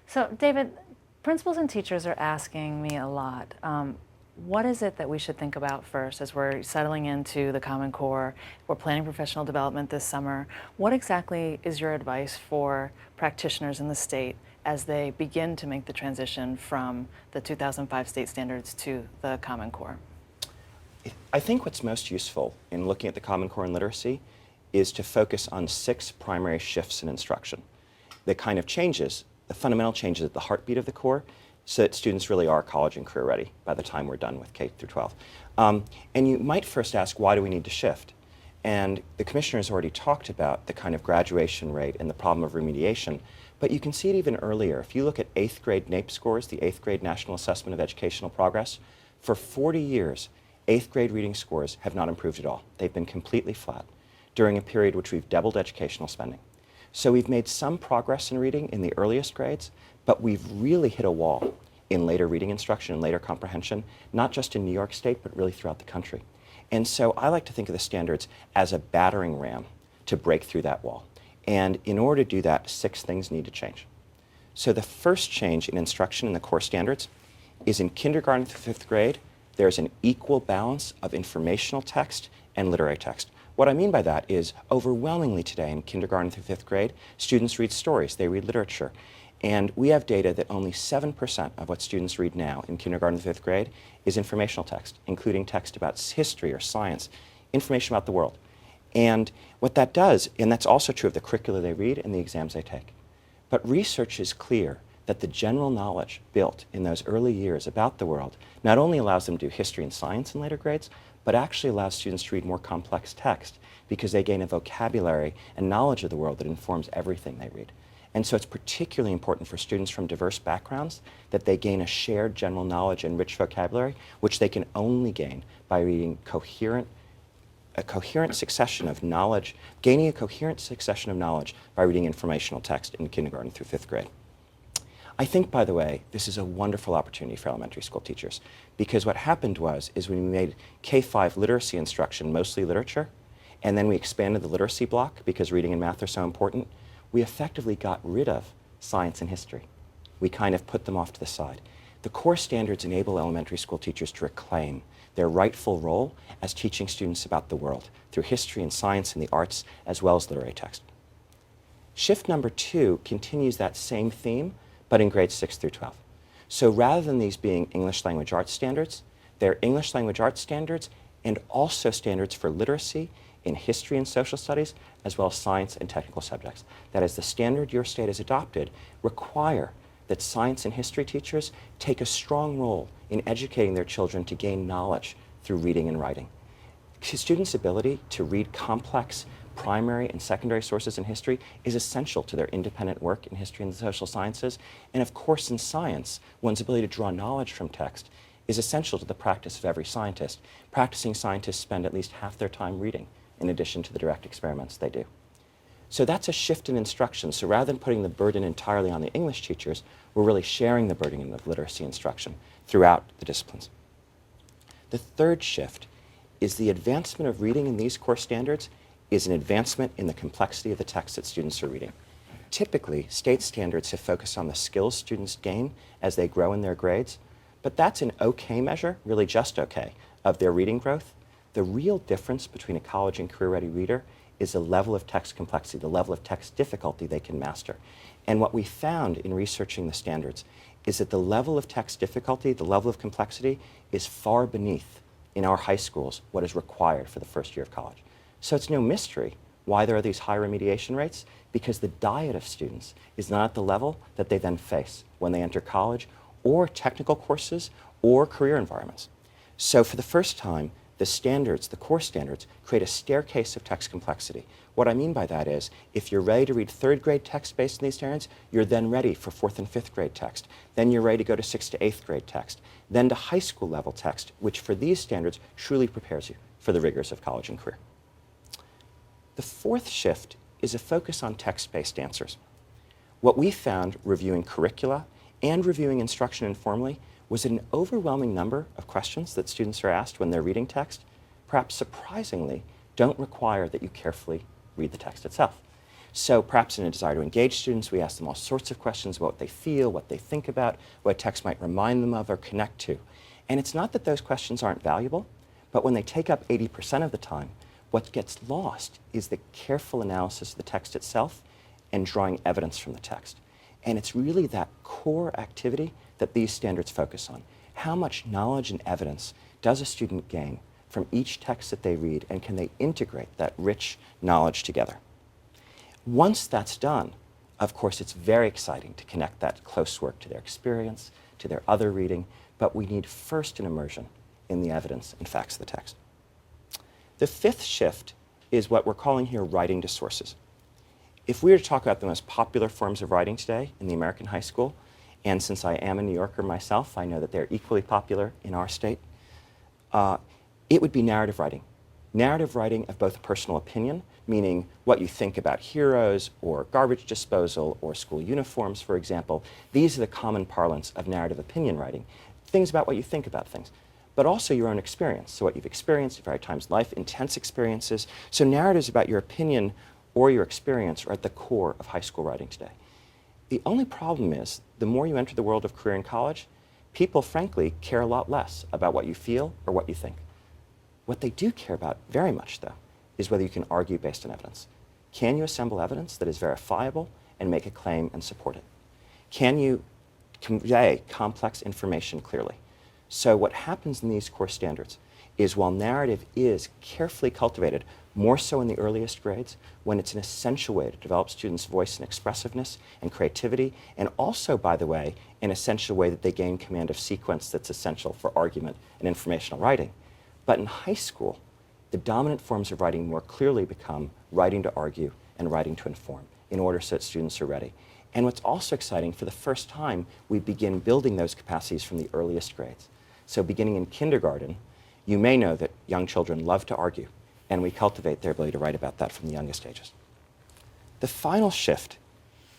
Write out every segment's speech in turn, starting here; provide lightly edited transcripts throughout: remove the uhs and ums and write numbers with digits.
So, David, principals and teachers are asking me a lot. What is it that we should think about first as we're settling into the Common Core? We're planning professional development this summer. What exactly is your advice for practitioners in the state as they begin to make the transition from the 2005 state standards to the Common Core? I think what's most useful in looking at the Common Core in literacy is to focus on 6 primary shifts in instruction. The kind of changes, the fundamental changes at the heartbeat of the core, so that students really are college and career ready by the time we're done with K through 12. And you might first ask, why do we need to shift? And the commissioner has already talked about the kind of graduation rate and the problem of remediation, but you can see it even earlier. If you look at 8th grade NAEP scores, the 8th grade National Assessment of Educational Progress, for 40 years, 8th grade reading scores have not improved at all. They've been completely flat during a period which we've doubled educational spending. So we've made some progress in reading in the earliest grades, but we've really hit a wall in later reading instruction and later comprehension, not just in New York State, but really throughout the country. And so I like to think of the standards as a battering ram to break through that wall. And in order to do that, 6 things need to change. So the first change in instruction in the core standards is in kindergarten through 5th grade, there's an equal balance of informational text and literary text. What I mean by that is overwhelmingly today in kindergarten through 5th grade, students read stories, they read literature. And we have data that only 7% of what students read now in kindergarten through 5th grade is informational text, including text about history or science, information about the world. And what that does, and that's also true of the curricula they read and the exams they take. But research is clear that the general knowledge built in those early years about the world not only allows them to do history and science in later grades, but actually allows students to read more complex text because they gain a vocabulary and knowledge of the world that informs everything they read. And so it's particularly important for students from diverse backgrounds that they gain a shared general knowledge and rich vocabulary, which they can only gain by reading a coherent succession of knowledge, gaining a coherent succession of knowledge by reading informational text in kindergarten through 5th grade. I think, by the way, this is a wonderful opportunity for elementary school teachers, because what happened is when we made K-5 literacy instruction mostly literature, and then we expanded the literacy block because reading and math are so important, we effectively got rid of science and history. We kind of put them off to the side. The core standards enable elementary school teachers to reclaim their rightful role as teaching students about the world through history and science and the arts, as well as literary text. Shift number 2 continues that same theme, but in grades 6 through 12. So rather than these being English language arts standards, they're English language arts standards and also standards for literacy in history and social studies, as well as science and technical subjects. That is, the standard your state has adopted require that science and history teachers take a strong role in educating their children to gain knowledge through reading and writing. Students' ability to read complex primary and secondary sources in history is essential to their independent work in history and the social sciences. And of course, in science, one's ability to draw knowledge from text is essential to the practice of every scientist. Practicing scientists spend at least half their time reading, in addition to the direct experiments they do. So that's a shift in instruction. So rather than putting the burden entirely on the English teachers, we're really sharing the burden of literacy instruction throughout the disciplines. The third shift is the advancement of reading in these core standards is an advancement in the complexity of the text that students are reading. Typically, state standards have focused on the skills students gain as they grow in their grades, but that's an okay measure, really just okay, of their reading growth. The real difference between a college and career-ready reader is the level of text complexity, the level of text difficulty they can master. And what we found in researching the standards is that the level of text difficulty, the level of complexity, is far beneath, in our high schools, what is required for the first year of college. So it's no mystery why there are these high remediation rates, because the diet of students is not at the level that they then face when they enter college or technical courses or career environments. So for the first time, the standards, the core standards, create a staircase of text complexity. What I mean by that is, if you're ready to read 3rd grade text based on these standards, you're then ready for 4th and 5th grade text. Then you're ready to go to 6th to 8th grade text. Then to high school level text, which for these standards truly prepares you for the rigors of college and career. The 4th shift is a focus on text-based answers. What we found reviewing curricula and reviewing instruction informally was that an overwhelming number of questions that students are asked when they're reading text, perhaps surprisingly, don't require that you carefully read the text itself. So perhaps in a desire to engage students, we ask them all sorts of questions about what they feel, what they think about, what a text might remind them of or connect to. And it's not that those questions aren't valuable, but when they take up 80% of the time, what gets lost is the careful analysis of the text itself and drawing evidence from the text. And it's really that core activity that these standards focus on. How much knowledge and evidence does a student gain from each text that they read, and can they integrate that rich knowledge together? Once that's done, of course, it's very exciting to connect that close work to their experience, to their other reading, but we need first an immersion in the evidence and facts of the text. The fifth shift is what we're calling here writing to sources. If we were to talk about the most popular forms of writing today in the American high school, and since I am a New Yorker myself, I know that they're equally popular in our state, it would be narrative writing. Narrative writing of both personal opinion, meaning what you think about heroes or garbage disposal or school uniforms, for example. These are the common parlance of narrative opinion writing. Things about what you think about things. But also your own experience. So what you've experienced at various times in life, intense experiences. So narratives about your opinion or your experience are at the core of high school writing today. The only problem is, the more you enter the world of career and college, people, frankly, care a lot less about what you feel or what you think. What they do care about very much, though, is whether you can argue based on evidence. Can you assemble evidence that is verifiable and make a claim and support it? Can you convey complex information clearly? So what happens in these core standards is, while narrative is carefully cultivated, more so in the earliest grades, when it's an essential way to develop students' voice and expressiveness and creativity, and also, by the way, an essential way that they gain command of sequence that's essential for argument and informational writing. But in high school, the dominant forms of writing more clearly become writing to argue and writing to inform, in order so that students are ready. And what's also exciting, for the first time, we begin building those capacities from the earliest grades. So beginning in kindergarten, you may know that young children love to argue, and we cultivate their ability to write about that from the youngest ages. The final shift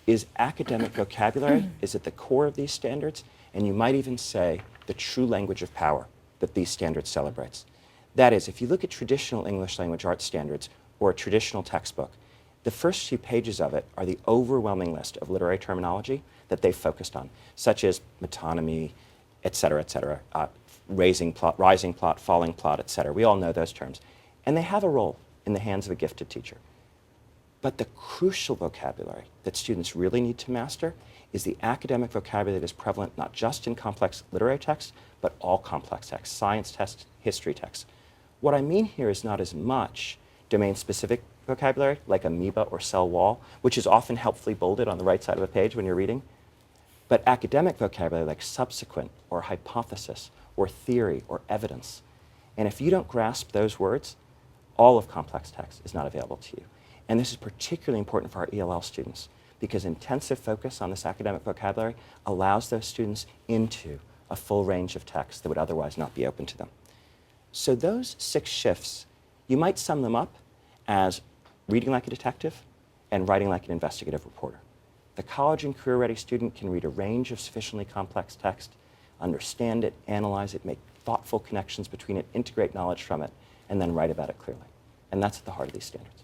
is academic vocabulary is at the core of these standards, and you might even say the true language of power that these standards celebrates. That is, if you look at traditional English language arts standards or a traditional textbook, the first few pages of it are the overwhelming list of literary terminology that they've focused on, such as metonymy, et cetera, rising plot, falling plot, et cetera. We all know those terms. And they have a role in the hands of a gifted teacher. But the crucial vocabulary that students really need to master is the academic vocabulary that is prevalent not just in complex literary texts, but all complex texts, science texts, history texts. What I mean here is not as much domain-specific vocabulary, like amoeba or cell wall, which is often helpfully bolded on the right side of a page when you're reading, but academic vocabulary like subsequent or hypothesis or theory or evidence. And if you don't grasp those words, all of complex text is not available to you. And this is particularly important for our ELL students, because intensive focus on this academic vocabulary allows those students into a full range of texts that would otherwise not be open to them. So those 6 shifts, you might sum them up as reading like a detective and writing like an investigative reporter. The college and career-ready student can read a range of sufficiently complex text, understand it, analyze it, make thoughtful connections between it, integrate knowledge from it, and then write about it clearly. And that's at the heart of these standards.